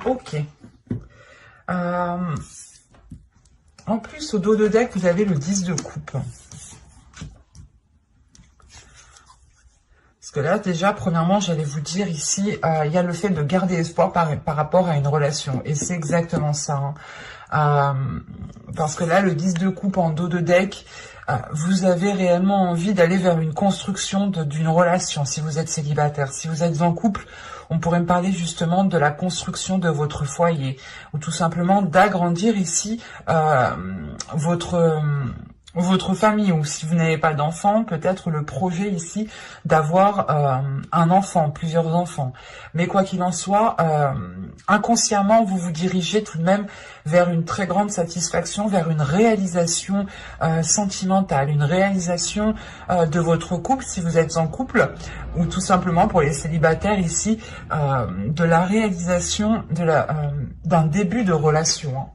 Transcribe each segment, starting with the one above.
Ok. En plus, au dos de deck, vous avez le 10 de coupe. Parce que là, déjà, premièrement, j'allais vous dire ici, il y a le fait de garder espoir par rapport à une relation. Et c'est exactement ça. Parce que là, le 10 de coupe en dos de deck, vous avez réellement envie d'aller vers une construction d'une relation si vous êtes célibataire. Si vous êtes en couple, on pourrait me parler justement de la construction de votre foyer. Ou tout simplement d'agrandir ici votre famille, ou si vous n'avez pas d'enfant, peut-être le projet ici d'avoir un enfant, plusieurs enfants. Mais quoi qu'il en soit, inconsciemment, vous vous dirigez tout de même vers une très grande satisfaction, vers une réalisation sentimentale, une réalisation de votre couple, si vous êtes en couple, ou tout simplement pour les célibataires ici, de la réalisation d'un début de relation, hein.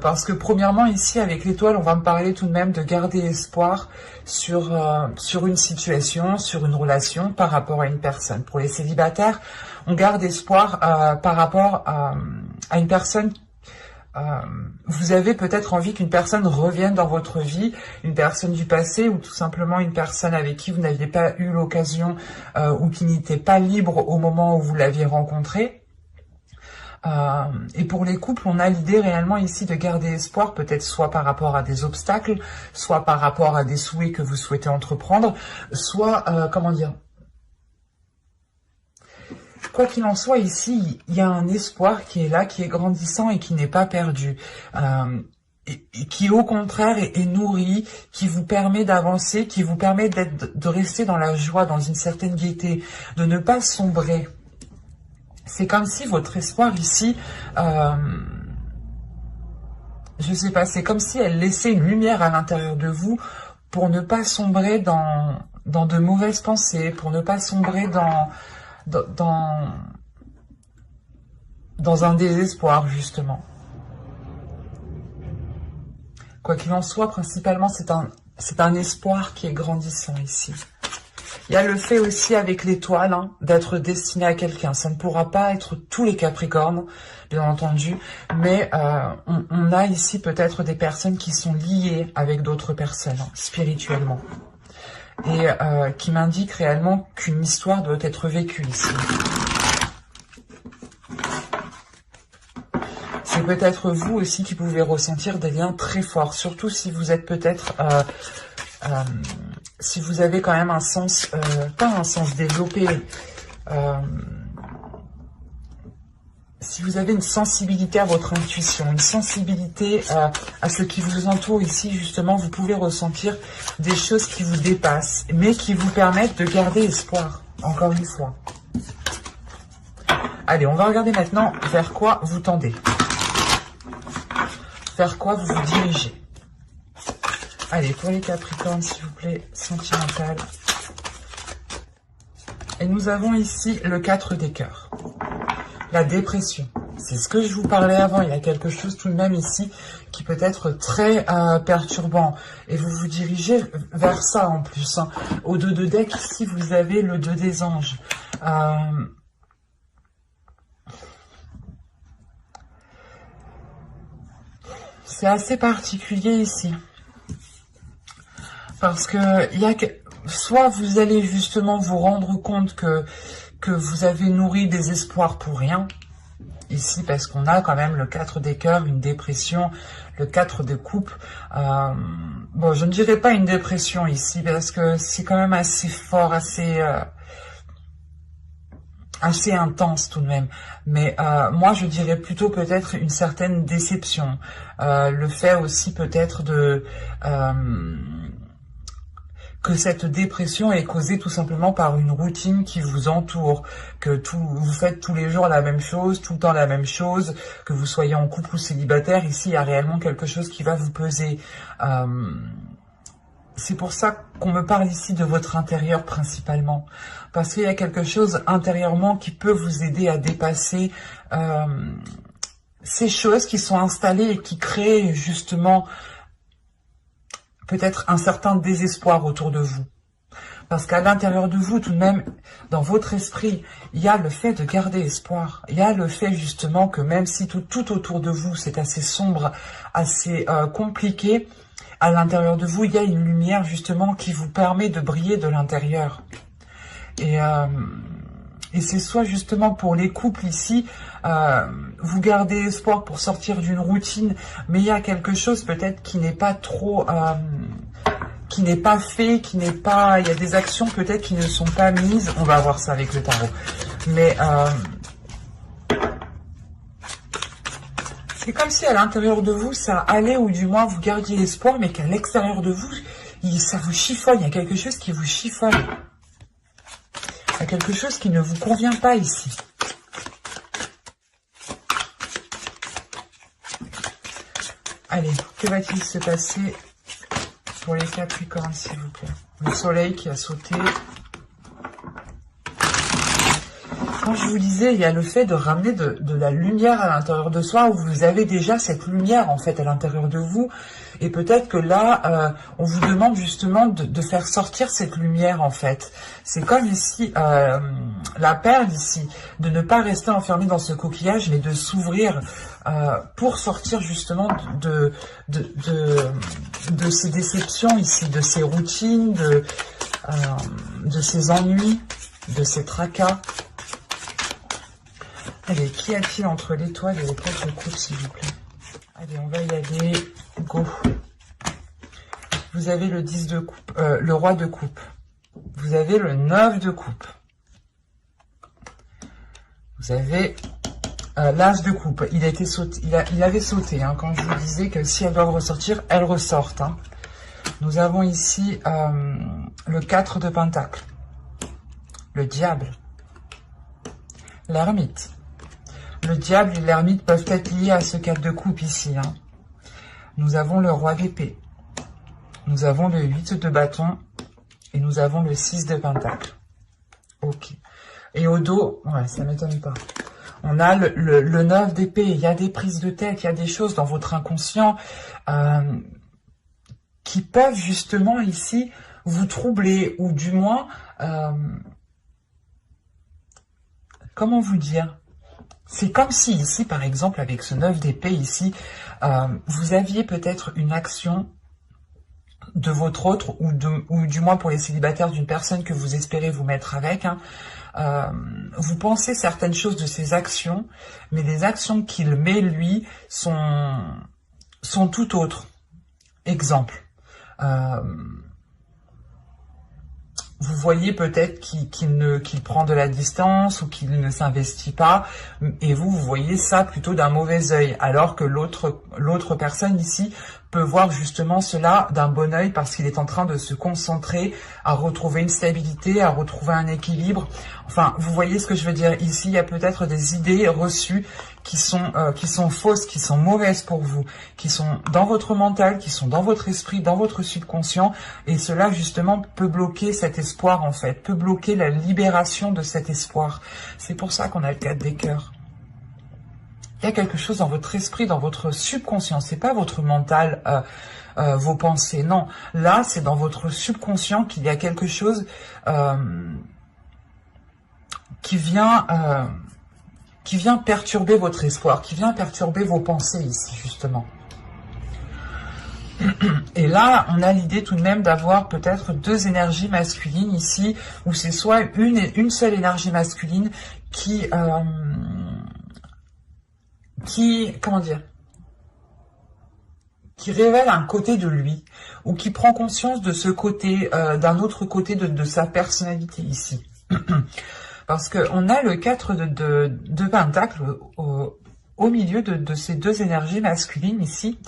Parce que premièrement ici avec l'étoile on va me parler tout de même de garder espoir sur une situation, sur une relation par rapport à une personne. Pour les célibataires, on garde espoir par rapport à une personne. Vous avez peut-être envie qu'une personne revienne dans votre vie, une personne du passé ou tout simplement une personne avec qui vous n'aviez pas eu l'occasion ou qui n'était pas libre au moment où vous l'aviez rencontré. Et pour les couples, on a l'idée réellement ici de garder espoir, peut-être soit par rapport à des obstacles, soit par rapport à des souhaits que vous souhaitez entreprendre, soit, comment dire, quoi qu'il en soit, ici, il y a un espoir qui est là, qui est grandissant et qui n'est pas perdu. Et qui au contraire est nourri, qui vous permet d'avancer, qui vous permet de rester dans la joie, dans une certaine gaieté, de ne pas sombrer. C'est comme si votre espoir ici, je sais pas, c'est comme si elle laissait une lumière à l'intérieur de vous pour ne pas sombrer dans de mauvaises pensées, pour ne pas sombrer dans un désespoir, justement. Quoi qu'il en soit, principalement, c'est un espoir qui est grandissant ici. Il y a le fait aussi avec l'étoile hein, d'être destiné à quelqu'un. Ça ne pourra pas être tous les Capricornes, bien entendu, mais on a ici peut-être des personnes qui sont liées avec d'autres personnes, hein, spirituellement. Et qui m'indiquent réellement qu'une histoire doit être vécue ici. C'est peut-être vous aussi qui pouvez ressentir des liens très forts, surtout si vous êtes peut-être... si vous avez quand même un sens, pas un sens développé, si vous avez une sensibilité à votre intuition, une sensibilité à ce qui vous entoure ici, justement, vous pouvez ressentir des choses qui vous dépassent, mais qui vous permettent de garder espoir, encore une fois. Allez, on va regarder maintenant vers quoi vous tendez, vers quoi vous vous dirigez. Allez, pour les Capricornes, s'il vous plaît, sentimental. Et nous avons ici le 4 des cœurs. La dépression. C'est ce que je vous parlais avant. Il y a quelque chose tout de même ici qui peut être très perturbant. Et vous vous dirigez vers ça en plus. Hein. Au 2 de deck, ici, vous avez le 2 des anges. C'est assez particulier ici. Parce que il y a soit vous allez justement vous rendre compte que vous avez nourri des espoirs pour rien, ici, parce qu'on a quand même le 4 des cœurs, une dépression, le 4 de coupe. Bon, je ne dirais pas une dépression ici, parce que c'est quand même assez fort, assez intense tout de même. Mais moi, je dirais plutôt peut-être une certaine déception. Le fait aussi peut-être de... que cette dépression est causée tout simplement par une routine qui vous entoure, que vous faites tous les jours la même chose, tout le temps la même chose, que vous soyez en couple ou célibataire, ici il y a réellement quelque chose qui va vous peser. C'est pour ça qu'on me parle ici de votre intérieur principalement, parce qu'il y a quelque chose intérieurement qui peut vous aider à dépasser ces choses qui sont installées et qui créent justement... peut-être un certain désespoir autour de vous. Parce qu'à l'intérieur de vous, tout de même, dans votre esprit, il y a le fait de garder espoir. Il y a le fait justement que même si tout autour de vous, c'est assez sombre, assez compliqué, à l'intérieur de vous, il y a une lumière justement qui vous permet de briller de l'intérieur. Et c'est soit justement pour les couples ici, vous gardez espoir pour sortir d'une routine, mais il y a quelque chose peut-être qui n'est pas trop... qui n'est pas fait, il y a des actions peut-être qui ne sont pas mises. On va voir ça avec le tarot. Mais c'est comme si à l'intérieur de vous, ça allait, ou du moins vous gardiez l'espoir, mais qu'à l'extérieur de vous, ça vous chiffonne. Il y a quelque chose qui vous chiffonne. Il y a quelque chose qui ne vous convient pas ici. Allez, que va-t-il se passer pour les Capricornes, s'il vous plaît? Le soleil qui a sauté. Quand je vous disais, il y a le fait de ramener de la lumière à l'intérieur de soi, où vous avez déjà cette lumière, en fait, à l'intérieur de vous. Et peut-être que là, on vous demande justement de faire sortir cette lumière, en fait. C'est comme ici, la perle ici, de ne pas rester enfermé dans ce coquillage, mais de s'ouvrir pour sortir justement de ces déceptions ici, de ces routines, de ces ennuis, de ces tracas. Allez, qu'y a-t-il entre l'étoile et les 4 de coupe, s'il vous plaît? Allez, on va y aller. Go. Vous avez le 10 de coupe, le roi de coupe. Vous avez le 9 de coupe. Vous avez l'as de coupe. Il a été sauté, il avait sauté, hein, quand je vous disais que si elles doivent ressortir, elles ressortent. Hein. Nous avons ici le 4 de pentacle. Le diable. L'ermite. Le diable et l'ermite peuvent être liés à ce 4 de coupe ici. Hein. Nous avons le roi d'épée. Nous avons le 8 de bâton. Et nous avons le 6 de pentacle. Ok. Et au dos, ouais, ça ne m'étonne pas. On a le 9 d'épée. Il y a des prises de tête, il y a des choses dans votre inconscient qui peuvent justement ici vous troubler. Ou du moins, comment vous dire ? C'est comme si ici, par exemple, avec ce 9 d'épée ici, vous aviez peut-être une action de votre autre, ou du moins pour les célibataires, d'une personne que vous espérez vous mettre avec. Hein, vous pensez certaines choses de ses actions, mais les actions qu'il met, lui, sont tout autres. Exemple. Vous voyez peut-être qu'il prend de la distance ou qu'il ne s'investit pas, et vous voyez ça plutôt d'un mauvais œil, alors que l'autre personne ici peut voir justement cela d'un bon œil parce qu'il est en train de se concentrer à retrouver une stabilité, à retrouver un équilibre. Enfin, vous voyez ce que je veux dire. Ici, il y a peut-être des idées reçues qui sont fausses, qui sont mauvaises pour vous, qui sont dans votre mental, qui sont dans votre esprit, dans votre subconscient, et cela justement peut bloquer cet espoir en fait, peut bloquer la libération de cet espoir. C'est pour ça qu'on a le 4 des cœurs. Il y a quelque chose dans votre esprit, dans votre subconscient, c'est pas votre mental, vos pensées, non. Là, c'est dans votre subconscient qu'il y a quelque chose qui vient perturber votre espoir, qui vient perturber vos pensées ici, justement. Et là, on a l'idée tout de même d'avoir peut-être 2 énergies masculines ici, où c'est soit une seule énergie masculine qui comment dire, qui révèle un côté de lui, ou qui prend conscience de ce côté, d'un autre côté de sa personnalité ici. Parce qu'on a le 4 de pentacle au milieu de ces 2 énergies masculines ici.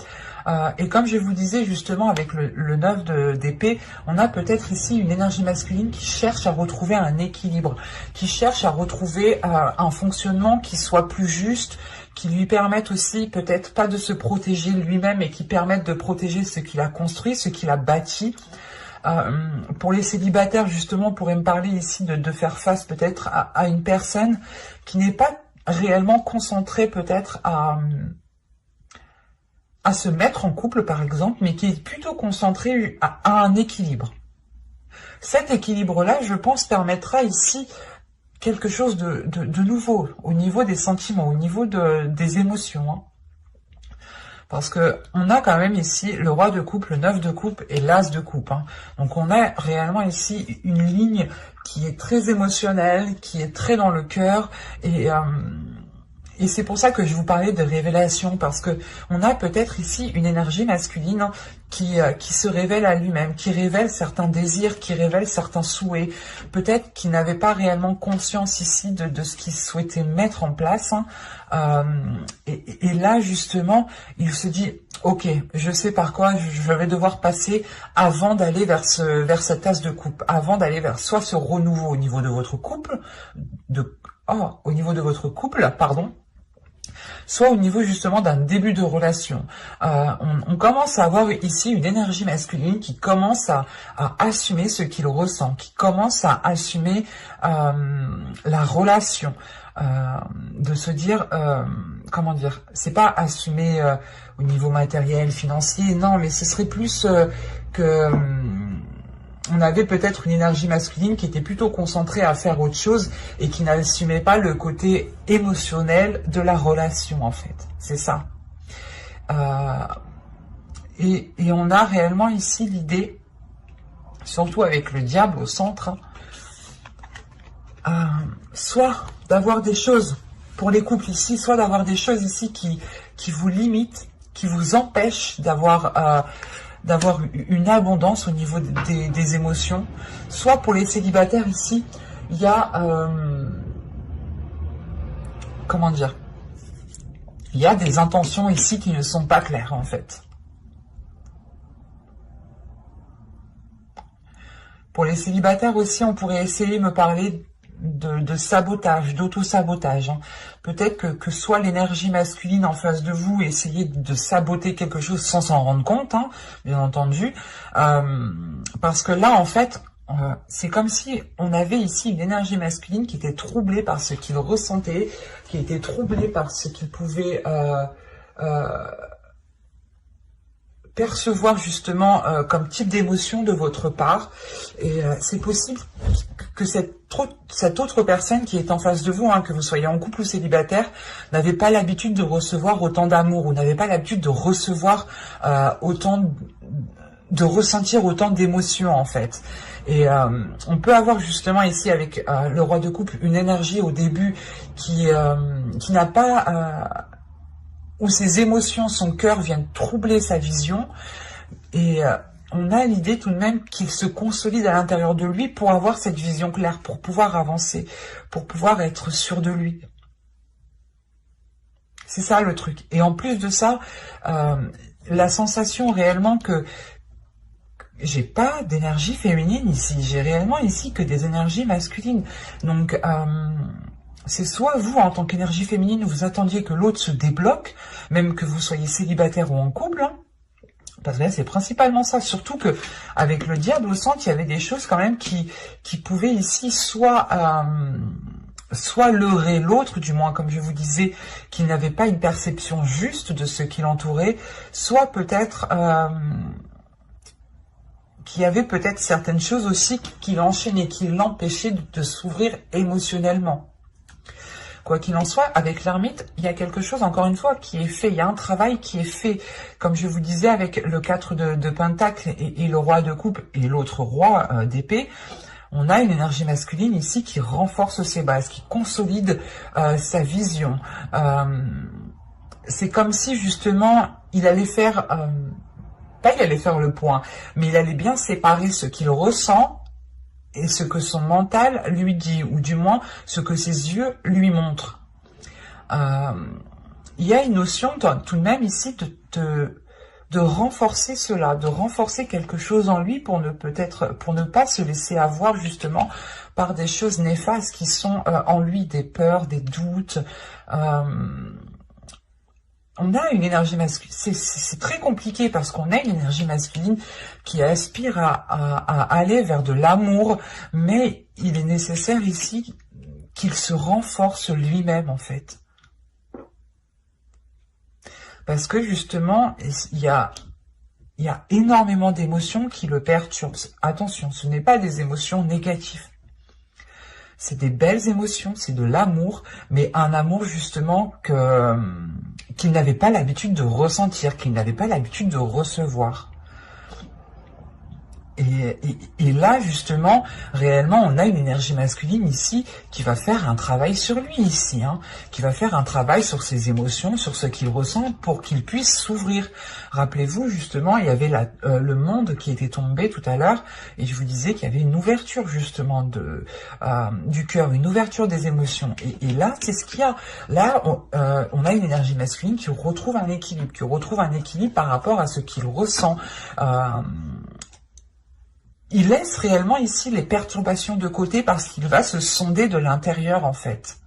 Et comme je vous disais justement avec le 9 d'épée, on a peut-être ici une énergie masculine qui cherche à retrouver un équilibre, qui cherche à retrouver un fonctionnement qui soit plus juste, qui lui permette aussi peut-être pas de se protéger lui-même, et qui permette de protéger ce qu'il a construit, ce qu'il a bâti. Pour les célibataires, justement, on pourrait me parler ici de faire face peut-être à une personne qui n'est pas réellement concentrée peut-être à se mettre en couple, par exemple, mais qui est plutôt concentrée à un équilibre. Cet équilibre-là, je pense, permettra ici quelque chose de nouveau au niveau des sentiments, au niveau des émotions. Hein. Parce que on a quand même ici le roi de coupe, le 9 de coupe et l'as de coupe. Hein. Donc on a réellement ici une ligne qui est très émotionnelle, qui est très dans le cœur et c'est pour ça que je vous parlais de révélation, parce que on a peut-être ici une énergie masculine qui se révèle à lui-même, qui révèle certains désirs, qui révèle certains souhaits, peut-être qu'il n'avait pas réellement conscience ici de ce qu'il souhaitait mettre en place. Hein. Et là, justement, il se dit, ok, je sais par quoi je vais devoir passer avant d'aller vers cette tasse de coupe, avant d'aller vers soit ce renouveau au niveau de votre couple, au niveau de votre couple, pardon, soit au niveau justement d'un début de relation. On commence à avoir ici une énergie masculine qui commence à assumer ce qu'il ressent, qui commence à assumer la relation, de se dire, comment dire, c'est pas assumer au niveau matériel, financier, non, mais ce serait plus que... on avait peut-être une énergie masculine qui était plutôt concentrée à faire autre chose et qui n'assumait pas le côté émotionnel de la relation, en fait. C'est ça. Et on a réellement ici l'idée, surtout avec le diable au centre, soit d'avoir des choses pour les couples ici, soit d'avoir des choses ici qui vous limitent, qui vous empêchent d'avoir une abondance au niveau des émotions. Soit pour les célibataires ici, il y a, comment dire, il y a des intentions ici qui ne sont pas claires en fait. Pour les célibataires aussi, on pourrait essayer de me parler de sabotage, d'auto-sabotage. Hein. Peut-être que soit l'énergie masculine en face de vous essayez de saboter quelque chose sans s'en rendre compte, hein, bien entendu. Parce que là, en fait, c'est comme si on avait ici une énergie masculine qui était troublée par ce qu'il ressentait, qui était troublée par ce qu'il pouvait... percevoir justement comme type d'émotion de votre part, et c'est possible que cette autre personne qui est en face de vous, hein, que vous soyez en couple ou célibataire, n'avait pas l'habitude de recevoir autant d'amour, ou n'avait pas l'habitude de recevoir de ressentir autant d'émotions en fait. Et on peut avoir justement ici avec le roi de coupe une énergie au début qui n'a pas... où ses émotions, son cœur viennent troubler sa vision, et on a l'idée tout de même qu'il se consolide à l'intérieur de lui pour avoir cette vision claire, pour pouvoir avancer, pour pouvoir être sûr de lui. C'est ça le truc. Et en plus de ça, la sensation réellement que j'ai pas d'énergie féminine ici, j'ai réellement ici que des énergies masculines. Donc... c'est soit vous, en tant qu'énergie féminine, vous attendiez que l'autre se débloque, même que vous soyez célibataire ou en couple, hein, parce que là, c'est principalement ça. Surtout que avec le diable au centre, il y avait des choses quand même qui pouvaient ici soit leurrer l'autre, du moins, comme je vous disais, qu'il n'avait pas une perception juste de ce qui l'entourait, soit peut-être... qu'il y avait peut-être certaines choses aussi qui l'enchaînaient, qui l'empêchaient de s'ouvrir émotionnellement. Quoi qu'il en soit, avec l'ermite, il y a quelque chose, encore une fois, qui est fait. Il y a un travail qui est fait, comme je vous disais, avec le 4 de Pentacle et le roi de coupe et l'autre roi d'épée. On a une énergie masculine ici qui renforce ses bases, qui consolide sa vision. C'est comme si, justement, il allait faire... pas il allait faire le point, mais il allait bien séparer ce qu'il ressent et ce que son mental lui dit, ou du moins ce que ses yeux lui montrent. Il y a une notion tout de même ici de renforcer cela, de renforcer quelque chose en lui pour ne pas se laisser avoir justement par des choses néfastes qui sont en lui, des peurs, des doutes. On a une énergie masculine, c'est très compliqué parce qu'on a une énergie masculine qui aspire à aller vers de l'amour, mais il est nécessaire ici qu'il se renforce lui-même en fait. Parce que justement, il y a il y a énormément d'émotions qui le perturbent. Attention, ce n'est pas des émotions négatives. C'est des belles émotions, c'est de l'amour, mais un amour justement qu'il n'avait pas l'habitude de ressentir, qu'il n'avait pas l'habitude de recevoir. Et là, justement, réellement, on a une énergie masculine ici qui va faire un travail sur lui ici, hein, qui va faire un travail sur ses émotions, sur ce qu'il ressent pour qu'il puisse s'ouvrir. Rappelez-vous, justement, il y avait le monde qui était tombé tout à l'heure et je vous disais qu'il y avait une ouverture, justement, du cœur, une ouverture des émotions. Et là, c'est ce qu'il y a. Là, on a une énergie masculine qui retrouve un équilibre, par rapport à ce qu'il ressent. Il laisse réellement ici les perturbations de côté parce qu'il va se sonder de l'intérieur en fait.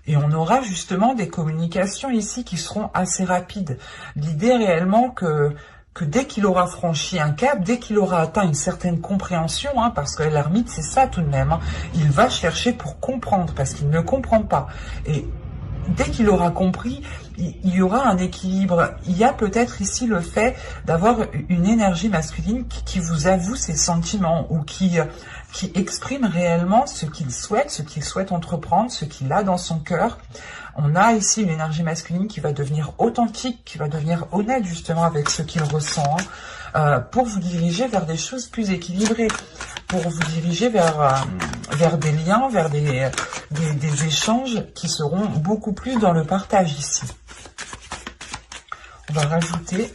Et on aura justement des communications ici qui seront assez rapides. L'idée réellement que dès qu'il aura franchi un cap, dès qu'il aura atteint une certaine compréhension, hein, parce que l'ermite c'est ça tout de même, hein, il va chercher pour comprendre parce qu'il ne comprend pas. Et dès qu'il aura compris, il y aura un équilibre. Il y a peut-être ici le fait d'avoir une énergie masculine qui vous avoue ses sentiments ou qui exprime réellement ce qu'il souhaite entreprendre, ce qu'il a dans son cœur. On a ici une énergie masculine qui va devenir authentique, qui va devenir honnête justement avec ce qu'il ressent, hein, pour vous diriger vers des choses plus équilibrées, pour vous diriger vers des liens, vers des échanges qui seront beaucoup plus dans le partage ici. On va rajouter,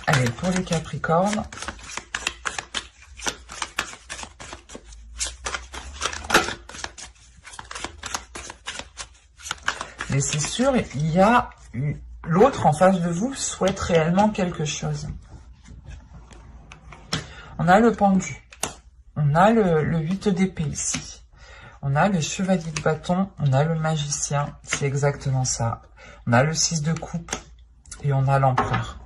allez, pour les Capricornes, mais c'est sûr, il y a l'autre en face de vous souhaite réellement quelque chose. On a le pendu, on a le 8 d'épée ici, on a le chevalier de bâton, on a le magicien, c'est exactement ça. On a le 6 de coupe et on a l'empereur.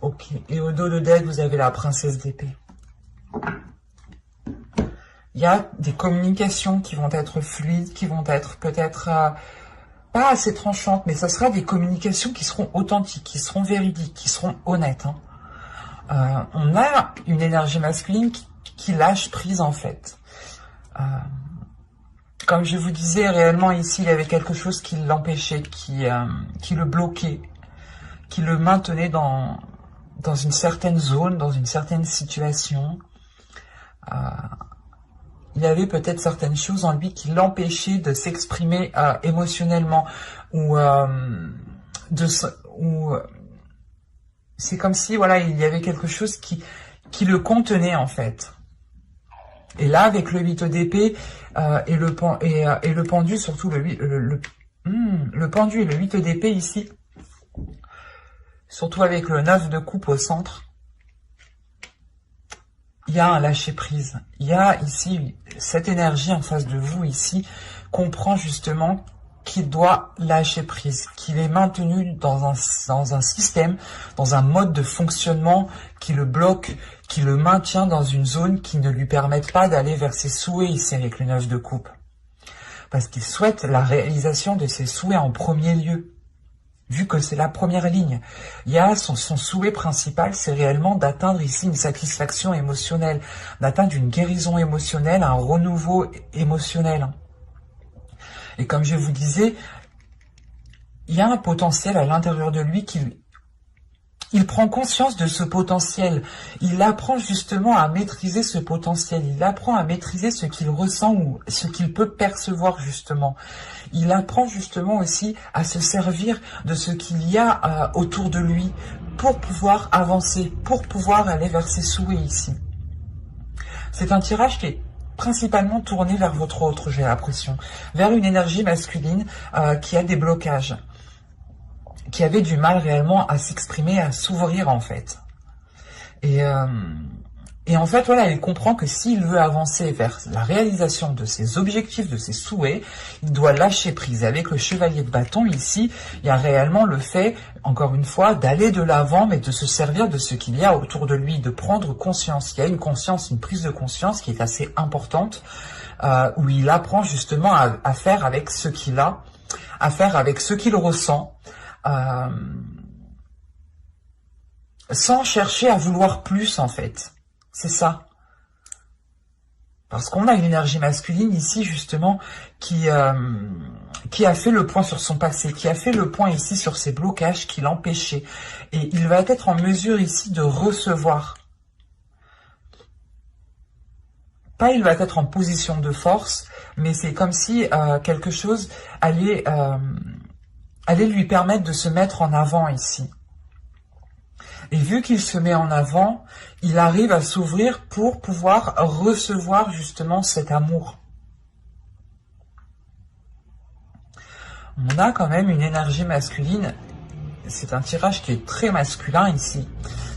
Ok, et au dos de deck, vous avez la princesse d'épée. Il y a des communications qui vont être fluides, qui vont être peut-être pas assez tranchantes, mais ça sera des communications qui seront authentiques, qui seront véridiques, qui seront honnêtes, hein. On a une énergie masculine qui lâche prise en fait. Comme je vous disais, réellement ici, il y avait quelque chose qui l'empêchait, qui le bloquait, qui le maintenait dans une certaine zone, dans une certaine situation. Il y avait peut-être certaines choses en lui qui l'empêchaient de s'exprimer émotionnellement, ou c'est comme si voilà, il y avait quelque chose qui le contenait en fait. Et là, avec le 8 d'épée et le pendu, surtout le pendu et le 8 d'épée ici, surtout avec le 9 de coupe au centre, il y a un lâcher-prise. Il y a ici, cette énergie en face de vous ici, comprend justement qu'il doit lâcher prise, qu'il est maintenu dans un système, dans un mode de fonctionnement qui le bloque, qui le maintient dans une zone qui ne lui permette pas d'aller vers ses souhaits ici avec le 9 de coupe. Parce qu'il souhaite la réalisation de ses souhaits en premier lieu, vu que c'est la première ligne. Il y a son souhait principal, c'est réellement d'atteindre ici une satisfaction émotionnelle, d'atteindre une guérison émotionnelle, un renouveau émotionnel. Et comme je vous disais, il y a un potentiel à l'intérieur de lui il prend conscience de ce potentiel. Il apprend justement à maîtriser ce potentiel. Il apprend à maîtriser ce qu'il ressent ou ce qu'il peut percevoir justement. Il apprend justement aussi à se servir de ce qu'il y a autour de lui pour pouvoir avancer, pour pouvoir aller vers ses souhaits ici. C'est un tirage qui est principalement tourné vers votre autre, j'ai l'impression, vers une énergie masculine qui a des blocages, qui avait du mal réellement à s'exprimer, à s'ouvrir en fait. Et en fait, voilà, il comprend que s'il veut avancer vers la réalisation de ses objectifs, de ses souhaits, il doit lâcher prise. Avec le chevalier de bâton, ici, il y a réellement le fait, encore une fois, d'aller de l'avant, mais de se servir de ce qu'il y a autour de lui, de prendre conscience. Il y a une conscience, une prise de conscience qui est assez importante, où il apprend justement à faire avec ce qu'il a, à faire avec ce qu'il ressent, sans chercher à vouloir plus, en fait. C'est ça. Parce qu'on a une énergie masculine ici, justement, qui a fait le point sur son passé, qui a fait le point ici sur ses blocages qui l'empêchaient. Et il va être en mesure ici de recevoir. Pas il va être en position de force, mais c'est comme si quelque chose allait lui permettre de se mettre en avant ici. Et vu qu'il se met en avant, il arrive à s'ouvrir pour pouvoir recevoir justement cet amour. On a quand même une énergie masculine. C'est un tirage qui est très masculin ici.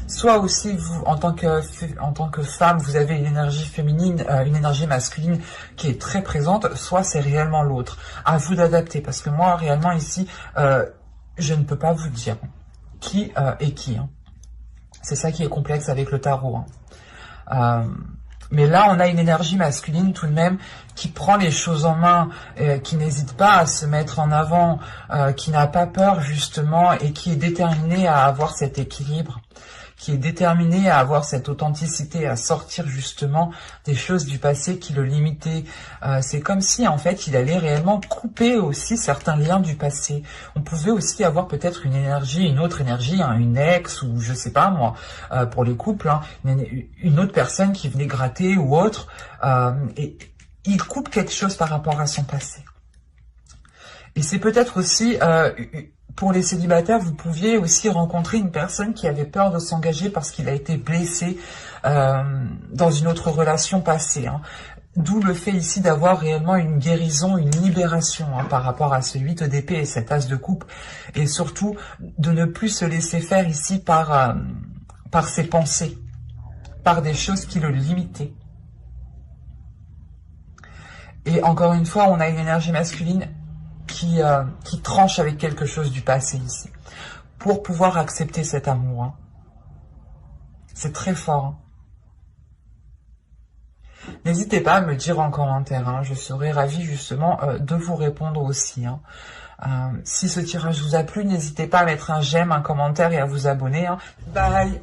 Soit aussi, vous, en tant que femme, vous avez une énergie féminine, une énergie masculine qui est très présente, soit c'est réellement l'autre. À vous d'adapter, parce que moi, réellement, ici, je ne peux pas vous dire qui est qui. Hein. C'est ça qui est complexe avec le tarot. Hein. Mais là, on a une énergie masculine tout de même qui prend les choses en main, qui n'hésite pas à se mettre en avant, qui n'a pas peur justement et qui est déterminée à avoir cet équilibre, qui est déterminé à avoir cette authenticité, à sortir justement des choses du passé qui le limitaient. C'est comme si en fait il allait réellement couper aussi certains liens du passé. On pouvait aussi avoir peut-être une énergie, une autre énergie, hein, une ex ou je sais pas moi, pour les couples, hein, une autre personne qui venait gratter ou autre, et il coupe quelque chose par rapport à son passé. Et c'est peut-être aussi... pour les célibataires, vous pouviez aussi rencontrer une personne qui avait peur de s'engager parce qu'il a été blessé dans une autre relation passée. Hein. D'où le fait ici d'avoir réellement une guérison, une libération hein, par rapport à ce 8 d'épée et cet as de coupe. Et surtout, de ne plus se laisser faire ici par ses pensées, par des choses qui le limitaient. Et encore une fois, on a une énergie masculine qui tranche avec quelque chose du passé ici, pour pouvoir accepter cet amour. Hein. C'est très fort. Hein. N'hésitez pas à me le dire en commentaire, hein. Je serai ravie justement de vous répondre aussi. Hein. Si ce tirage vous a plu, n'hésitez pas à mettre un j'aime, un commentaire et à vous abonner. Hein. Bye!